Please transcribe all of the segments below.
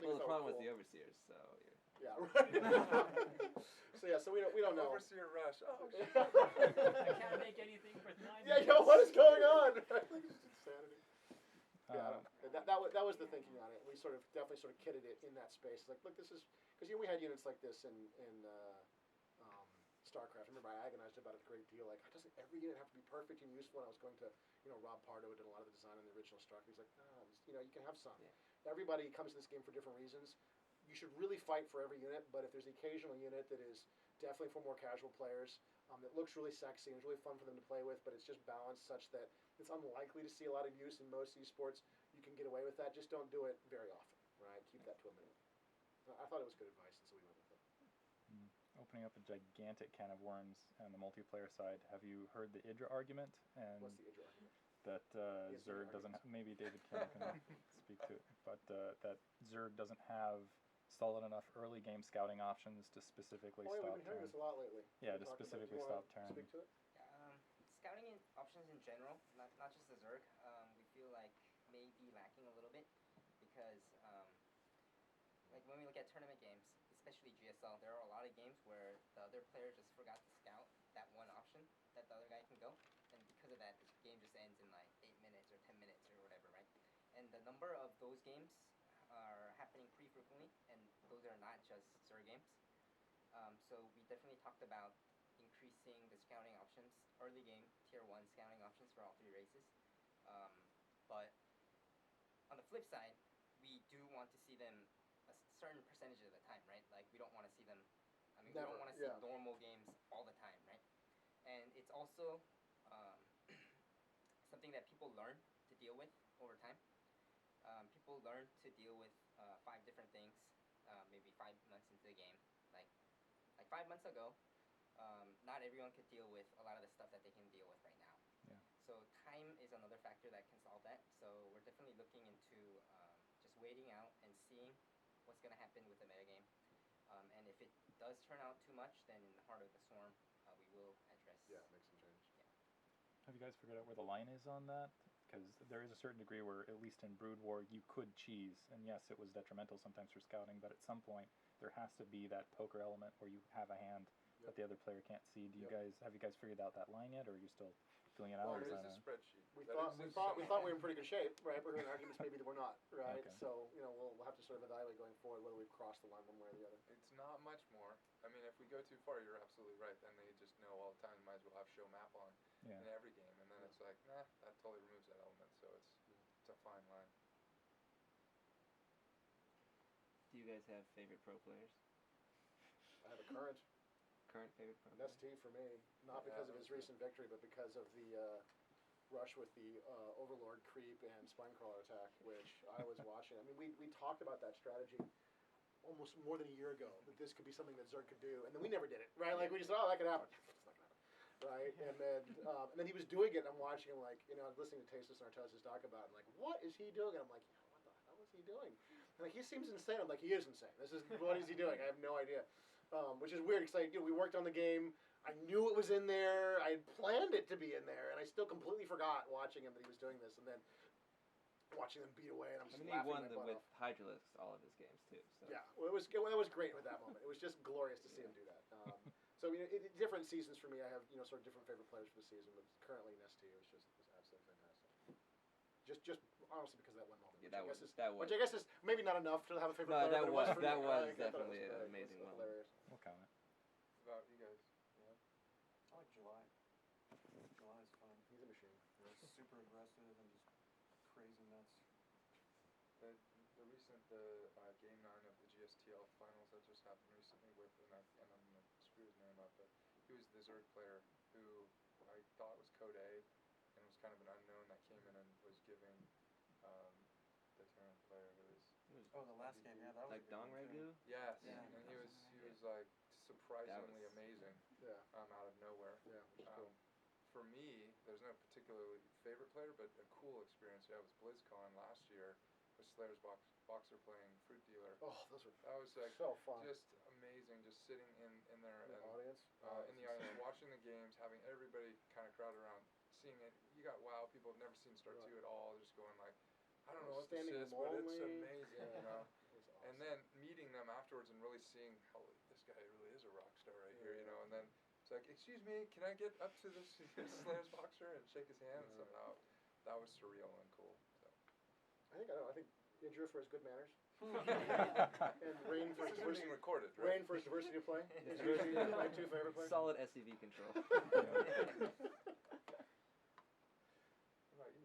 Well, the problem cool. was the overseers, so. Yeah. Right. So we don't know. Overseer rush. Oh shit. I can't make anything for 9 minutes. Yeah, what is going on? Like, it's insanity. Yeah, that was the thinking on it. We definitely kidded it in that space. Like, look, this is because we had units like this in StarCraft. I remember I agonized about it a great deal. Like, doesn't every unit have to be perfect and useful? And I was going to, Rob Pardo did a lot of the design in the original StarCraft. He's like, no, you can have some. Yeah. Everybody comes to this game for different reasons. You should really fight for every unit, but if there's the occasional unit that is definitely for more casual players, that looks really sexy and is really fun for them to play with, but it's just balanced such that it's unlikely to see a lot of use in most esports, you can get away with that. Just don't do it very often, right? Keep that to a minimum. I thought it was good advice, and so we went with it. Opening up a gigantic can of worms on the multiplayer side, have you heard the Idra argument? And what's the Idra argument? That Zerg doesn't, maybe David can speak to it, but that Zerg doesn't have solid enough early game scouting options to specifically stop we've been hearing this a lot lately. Yeah, to specifically stop Terran. Speak to it? Scouting options in general, not just the Zerg, we feel like may be lacking a little bit because like when we look at tournament games, especially GSL, there are a lot of games where the other player just forgot to scout that one option that the other guy can go, and because of that, the game just ends in like 8 minutes or 10 minutes or whatever, right? And the number of those games are happening pretty frequently, and those are not just Zerg games. So we definitely talked about increasing the scouting options, early game, tier 1 scouting options for all 3 races. But on the flip side, we do want to see them a certain percentage of the time, right? Like, we don't want to see them, we don't want to see normal games all the time, right? And it's also something that people learn to deal with over time. People learn to deal with 5 different things, maybe 5 months into the game. Like 5 months ago, not everyone could deal with a lot of the stuff that they can deal with right now. Yeah. So time is another factor that can solve that. So we're definitely looking into just waiting out and seeing what's going to happen with the metagame. And if it does turn out too much, then in the heart of the storm, we will address. Yeah, make some change. Yeah. Have you guys figured out where the line is on that? Because there is a certain degree where, at least in Brood War, you could cheese, and yes, it was detrimental sometimes for scouting, but at some point, there has to be that poker element where you have a hand that the other player can't see. Do you guys have you guys figured out that line yet, or are you still feeling it out? Well, there is a spreadsheet. We thought we were in pretty good shape, right? We're hearing arguments maybe that we're not, right? Okay. So we'll have to sort of evaluate going forward whether we've crossed the line one way or the other. It's not much more. I mean, if we go too far, you're absolutely right. Then they just know all the time. You might as well have show map on in every game, and then it's like, nah, that totally removes that element. So it's a fine line. Do you guys have favorite pro players? I have a current favorite pro player? ST for me, not because of his recent victory, but because of the rush with the Overlord creep and Spinecrawler attack, which I was watching. I mean, we talked about that strategy almost more than a year ago, that this could be something that Zerg could do, and then we never did it, right? Like, we just said, oh, that could happen. It's not gonna happen, right? And then he was doing it, and I'm watching him, like, I'm listening to Tasteless and Artosis talk about it, and like, what is he doing? And I'm like, what the hell is he doing? And like, he seems insane. I'm like, he is insane. What is he doing? I have no idea. Which is weird, because we worked on the game, I knew it was in there, I had planned it to be in there, and I still completely forgot watching him that he was doing this, and then watching them beat away, and I'm just laughing my butt off. He won with Hydralisks all of his games, too. So. Yeah, well, it was great at that moment. It was just glorious to see him do that. So, different seasons for me, I have, sort of different favorite players for the season, but currently in ST, it was absolutely fantastic. Just honestly because of that one moment. Yeah, which I guess is maybe not enough to have a favorite player. That was for definitely an amazing moment. Hilarious. We'll comment. About you guys, I like July. July is fun. He's a machine. He's super aggressive and just crazy nuts. the recent game 9 of the GSTL finals that just happened recently with, and I'm gonna screw his name up, but he was the Zerg player who I thought was Code A, and was kind of an unknown that came in and was giving the Terran player the last game, yeah, that was like Dong Ragu? Yes, yeah. and he was like surprisingly amazing. Yeah. Out of nowhere. Yeah, which is cool. For me, there's no particularly favorite player, but a cool experience. Yeah, it was BlizzCon last year with Slayer's Boxer playing Fruit Dealer. Oh, that was like so fun. Just amazing, just sitting in there in the audience, in the audience, watching the games, having everybody kind of crowd around, seeing it. You got WoW people have never seen Star 2 at all, just going like, I don't know what this is, but it's amazing, Awesome. And afterwards and really seeing how this guy really is a rock star right here, you know. And then it's like, excuse me, can I get up to this Slayers boxer and shake his hand? And somehow that was surreal and cool. So. I think Indra for his good manners. And Rain for his being recorded, right? Rain for his diversity of play. Is usually my two favorite players. Solid SCV control. You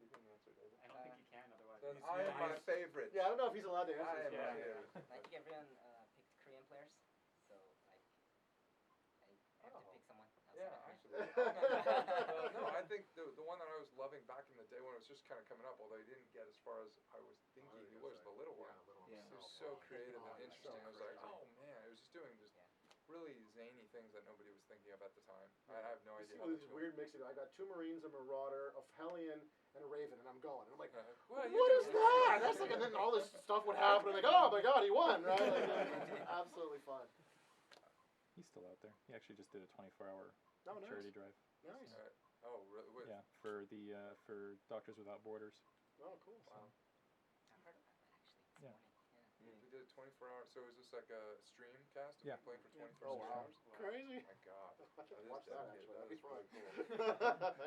didn't answer, David. I don't think you can otherwise. Then I am my favorite. Yeah, I don't know if he's allowed to answer I this. am my Yeah. favorite. I think everyone picked Korean players, so like I have to pick someone outside Yeah, of actually. No, I think the one that I was loving back in the day when it was just kind of coming up, although he didn't get as far as I was thinking he was, the little one. Yeah. He was so creative and he's interesting. so I was like, crazy. oh man, it was just doing just Yeah. really zany things that nobody was thinking of at the time. I have no You see idea how all to these do weird mixing. I got 2 Marines, a Marauder, a Hellion, and a Raven, and I'm going. And I'm like, Well, what is that? That's like, and then all this stuff would happen. I'm like, oh my god, he won, right? Like, absolutely fun. He's still out there. He actually just did a 24-hour Oh, nice. charity drive. Nice. Oh, really? Wait, Yeah, for the for Doctors Without Borders. Oh, cool. Wow. I've heard about that actually this Yeah. morning. We did 24 hours. So is this like a stream cast? Yeah. Playing for 24 Oh, wow. hours? Crazy. Oh my god. I should That is watch that, dedicated. actually. That That'd is be fun. really cool.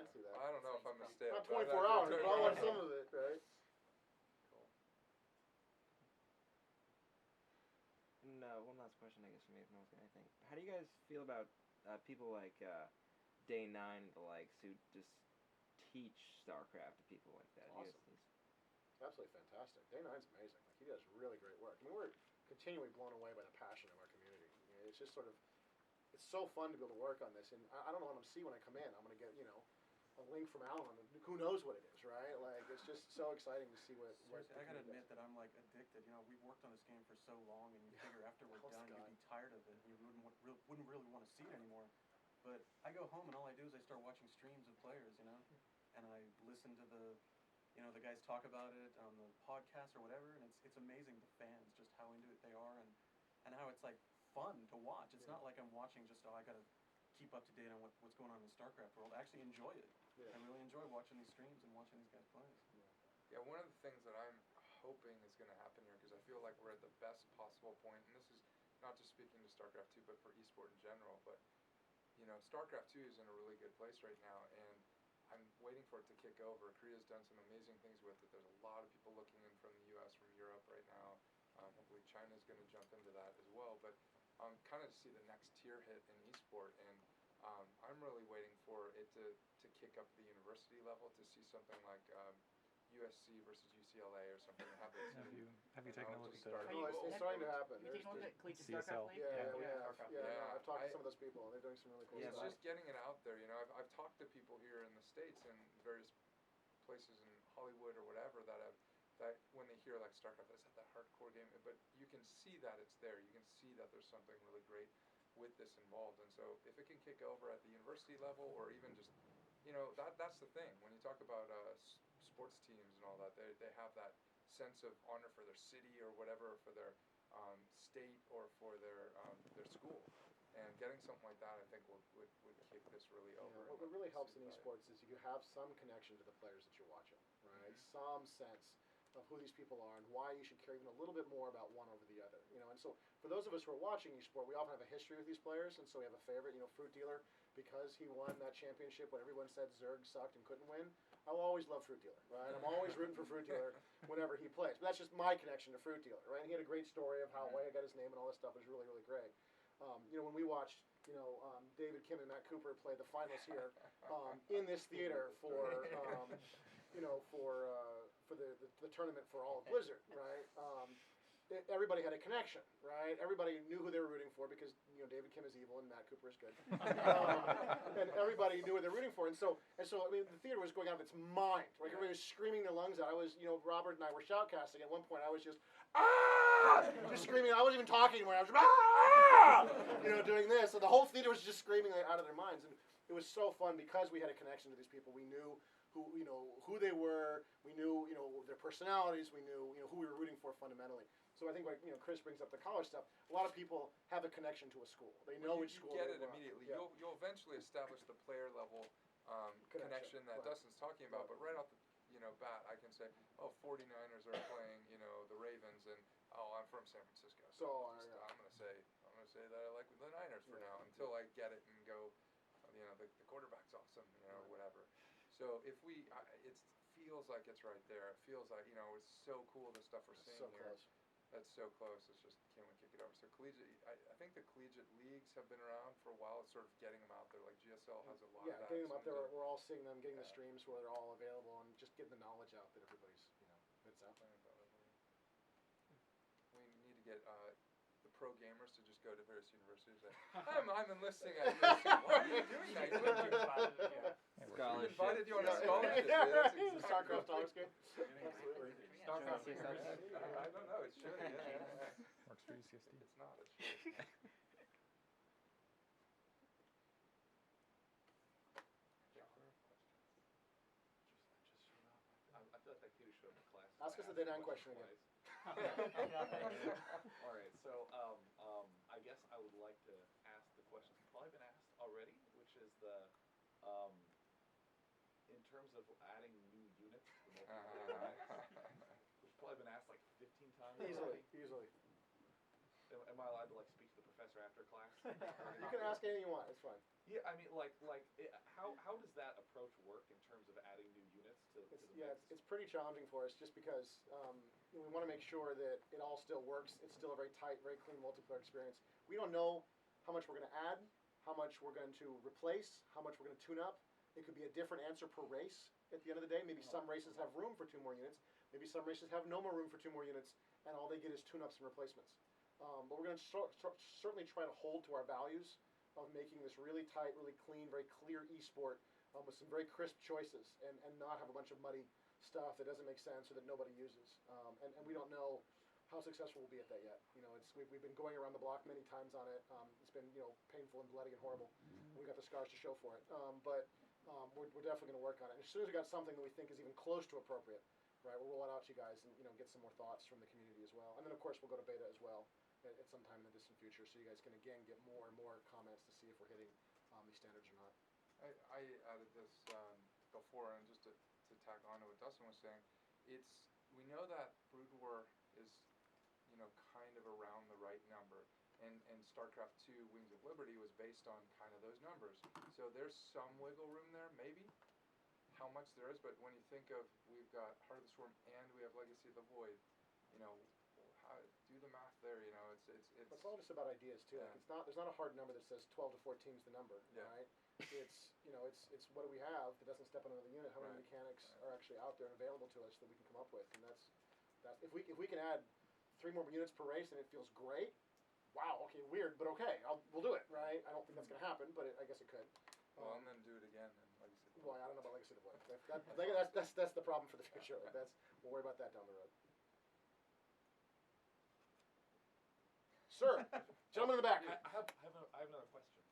I'd see that. I don't know if I'm gonna stay up. Not 24 hours, but I'll watch some of it, right? Cool. And one last question, I guess, for me, if no one's got anything. How do you guys feel about people like Day 9 and the likes who just teach StarCraft to people like that? Awesome. Absolutely fantastic. Day 9's amazing. Like, he does really great work. I mean, we're continually blown away by the passion of our community. You know, it's just sort of, it's so fun to be able to work on this. And I don't know what I'm going to see when I come in. I'm going to get, a link from Alan. Who knows what it is, right? Like, it's just so exciting to see what Seriously, I gotta the community admit that I'm like addicted. You know, we've worked on this game for so long, and you figure after we're Oh, done, Scott. you'd be tired of it, and you wouldn't really want to see it anymore. But I go home, and all I do is I start watching streams of players, and I listen to the guys talk about it on the podcast or whatever, and it's amazing the fans, just how into it they are, and how it's like fun to watch. It's not like I'm watching just, I gotta keep up to date on what's going on in the StarCraft world. I actually enjoy it. Yeah. I really enjoy watching these streams and watching these guys play. Yeah, one of the things that I'm hoping is going to happen here, because I feel like we're at the best possible point, and this is not just speaking to StarCraft 2, but for esport in general, but, StarCraft 2 is in a really good place right now, and I'm waiting for it to kick over. Korea's done some amazing things with it. There's a lot of people looking in from the U.S., from Europe right now. Hopefully China's going to jump into that as well, but kind of to see the next tier hit in esport, and I'm really waiting for it to kick up the university level, to see something like USC versus UCLA or something. Have Have you taken a look at the Oh, it's starting to happen. You taking a look at Collegiate CSL. StarCraft League? Yeah, StarCraft. no, I've talked to I- some of those people, and they're doing some really cool It's stuff. just getting it out there. I've talked to people here in the States and various places in Hollywood or whatever that when they hear like StarCraft, they said that hardcore game, but you can see that it's there. You can see that there's something really great with this involved, and so if it can kick over at the university level, or even just, that's the thing. When you talk about sports teams and all that, they have that sense of honor for their city or whatever, for their state or for their school. And getting something like that, I think, would kick this really over. Yeah, what really helps in esports is you have some connection to the players that you're watching, right? Some sense of who these people are and why you should care even a little bit more about one over the other. And so for those of us who are watching esport, we often have a history with these players, and so we have a favorite. Fruit Dealer, because he won that championship when everyone said Zerg sucked and couldn't win. I'll always love Fruit Dealer, right? I'm always rooting for Fruit Dealer whenever he plays. But that's just my connection to Fruit Dealer, right? And he had a great story of how why he got his name and all this stuff. It was really, really great. When we watched, David Kim and Matt Cooper play the finals here in this theater for, for the tournament for all of Blizzard, right? Everybody had a connection, right? Everybody knew who they were rooting for because David Kim is evil and Matt Cooper is good, and everybody knew what they were rooting for. And so I mean, the theater was going out of its mind. Like everybody was screaming their lungs out. I was, Robert and I were shoutcasting. At one point, I was just just screaming. I wasn't even talking anymore. I was doing this, and the whole theater was just screaming out of their minds. And it was so fun because we had a connection to these people. We knew who they were. We knew their personalities. We knew who we were rooting for fundamentally. So I think Chris brings up the college stuff. A lot of people have a connection to a school. They know which school. You get they it want. immediately. Yeah. You'll eventually establish the player level connection that right. Dustin's talking about. But right off the bat, I can say, 49ers are playing the Ravens, and I'm from San Francisco, so So, I'm going to say that I like the Niners for now until I get it and go, the quarterback's awesome, whatever. So if it feels like it's right there. It feels like, it's so cool the stuff we're seeing so here. close. That's so close. It's just, can we kick it over? So collegiate, I think the collegiate leagues have been around for a while. It's sort of getting them out there. Like GSL has a lot of that. Getting them up there. We're all seeing them, getting the streams where they're all available, and just getting the knowledge out that everybody's, it's out. We need to get the pro gamers to just go to various universities and say, I'm enlisting at USC. Why are you doing that? We've invited you on a scholarship. The StarCraft scholarship. Absolutely. StarCraft I don't know. It should. Yeah. Works for UCSD. It's not. It should. I feel like that kid who showed up in class. Ask us the day 9 question again. All right, so I guess I would like to ask the question that's probably been asked already, which is in terms of adding new units to the multiplayer which has probably been asked like 15 times already. Easily. Am I allowed to speak to the professor after class? You can ask anything you want. It's fine. Yeah, I mean, how does that approach work in terms of adding new units to the mix? It's pretty challenging for us just because we want to make sure that it all still works. It's still a very tight, very clean multiplayer experience. We don't know how much we're going to add, how much we're going to replace, how much we're going to tune up. It could be a different answer per race at the end of the day. Maybe some races have room for 2 more units. Maybe some races have no more room for 2 more units, and all they get is tune-ups and replacements. But we're going to certainly try to hold to our values of making this really tight, really clean, very clear esport with some very crisp choices and not have a bunch of muddy stuff that doesn't make sense or that nobody uses. And we don't know how successful we'll be at that yet. We've been going around the block many times on it. It's been painful and bloody and horrible. And we got the scars to show for it. But we're definitely going to work on it. And as soon as we got something that we think is even close to appropriate, right, we'll roll it out to you guys and get some more thoughts from the community as well. And then of course we'll go to beta as well at some time in the distant future, so you guys can again get more and more comments to see if we're hitting these standards or not. I added this before, and just to tack on to what Dustin was saying, we know that Brood War is kind of around the right number, and StarCraft 2 Wings of Liberty was based on kind of those numbers. So there's some wiggle room there, maybe. How much there is, but when you think of, we've got Heart of the Swarm and we have Legacy of the Void, do the math there. It's all just about ideas too. Yeah. Like there's not a hard number that says 12 to 14 is the number, right? It's it's what do we have that doesn't step on another unit? How many mechanics are actually out there and available to us that we can come up with? And that's if we can add 3 more units per race and it feels great. Wow. Okay. Weird, but okay. We'll do it. Right. I don't think that's going to happen, but I guess it could. Well, and then do it again. And Legacy of the Void. Well, I don't know about Legacy of the Void. That's the problem for the future. We'll worry about that down the road. Sir, gentleman in the back. I have another question.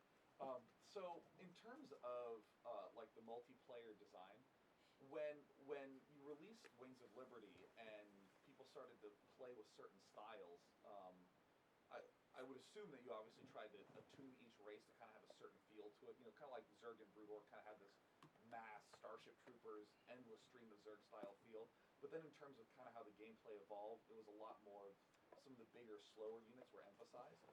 So in terms of the multiplayer design, when you released Wings of Liberty and people started to play with certain styles, I would assume that you obviously tried to attune each race to kind of have a certain feel to it. Kind of like Zerg and Brood War kind of had this mass Starship Troopers, endless stream of Zerg style feel. But then in terms of kind of how the gameplay evolved, it was a lot more of some of the bigger, slower units were emphasized.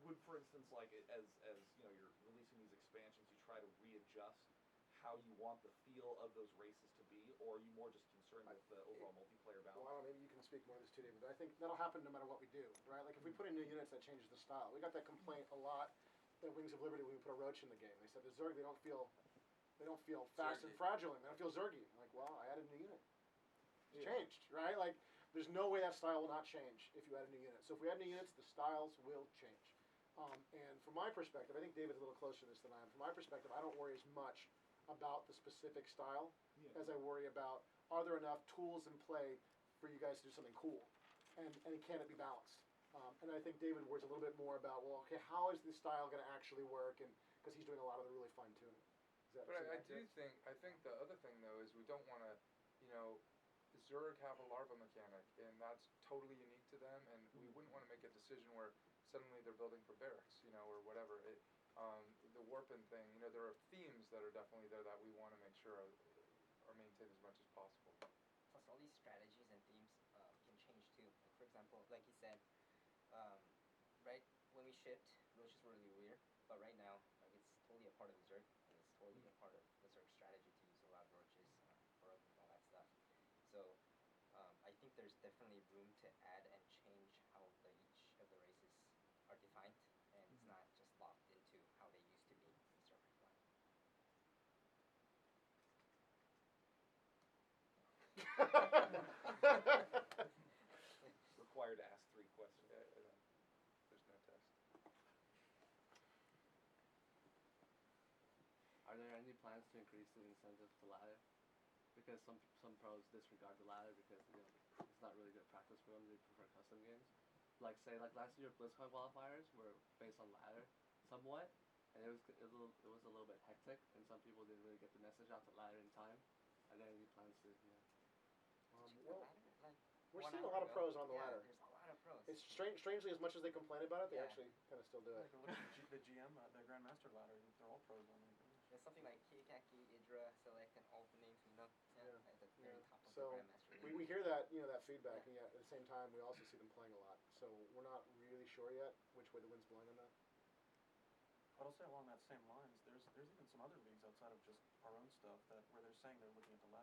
Would, for instance, as you're releasing these expansions, you try to readjust how you want the feel of those races to be, or are you more just concerned with the overall multiplayer balance? Well, I don't know, maybe you can speak more to this too, David, but I think that'll happen no matter what we do, right? Like if we put in new units, that changes the style. We got that complaint a lot at Wings of Liberty when we put a Roach in the game. They said the Zerg, they don't feel fast and fragile, and they don't feel Zergy. I'm like, well, I added a new unit. It's changed, right? Like, there's no way that style will not change if you add a new unit. So if we add new units, the styles will change. And from my perspective, I think David's a little closer to this than I am. From my perspective, I don't worry as much about the specific style as I worry about, are there enough tools in play for you guys to do something cool? And can it be balanced? And I think David worries a little bit more about, well, okay, how is this style going to actually work? And because he's doing a lot of the really fine tuning. But I think the other thing though is we don't want to, the Zerg have a larva mechanic, and that's totally unique to them, and we wouldn't want to make a decision where suddenly they're building for barracks, or whatever. The warping thing, there are themes that are definitely there that we want to make sure are maintained as much as possible. Plus, all these strategies and themes can change too. Like, for example, like you said, we shipped, Roaches were really weird, but right now, like it's totally a part of the Zerg, and it's totally a part of the Zerg strategy to use a lot of Roaches for all that stuff. So I think there's definitely room to add and change how each of the races are defined, and it's not just locked into how they used to be in StarCraft 1. Required to ask 3 questions. There's no test. Are there any plans to increase the incentive to ladder? Because some pros disregard the ladder because it's not really good practice for them. They prefer custom games. Like say last year BlizzCon qualifiers were based on ladder somewhat, and it was a little bit hectic, and some people didn't really get the message out to ladder in time. Are there any plans to Well, we're seeing a lot of pros on the ladder. There's a lot of pros. It's strangely, as much as they complain about it, they Yeah. actually kind of still do it. Like, look at the GM, the Grandmaster ladder. They're all pros on it. There's something like Kikaki, Idra, Select, and all the names we know. Yeah. At the very top of So the Grandmaster. we hear that that feedback, and yet at the same time we also see them playing a lot. So we're not really sure yet which way the wind's blowing on that. But I'll say along that same lines, there's even some other leagues outside of just our own stuff where they're saying they're looking at the ladder.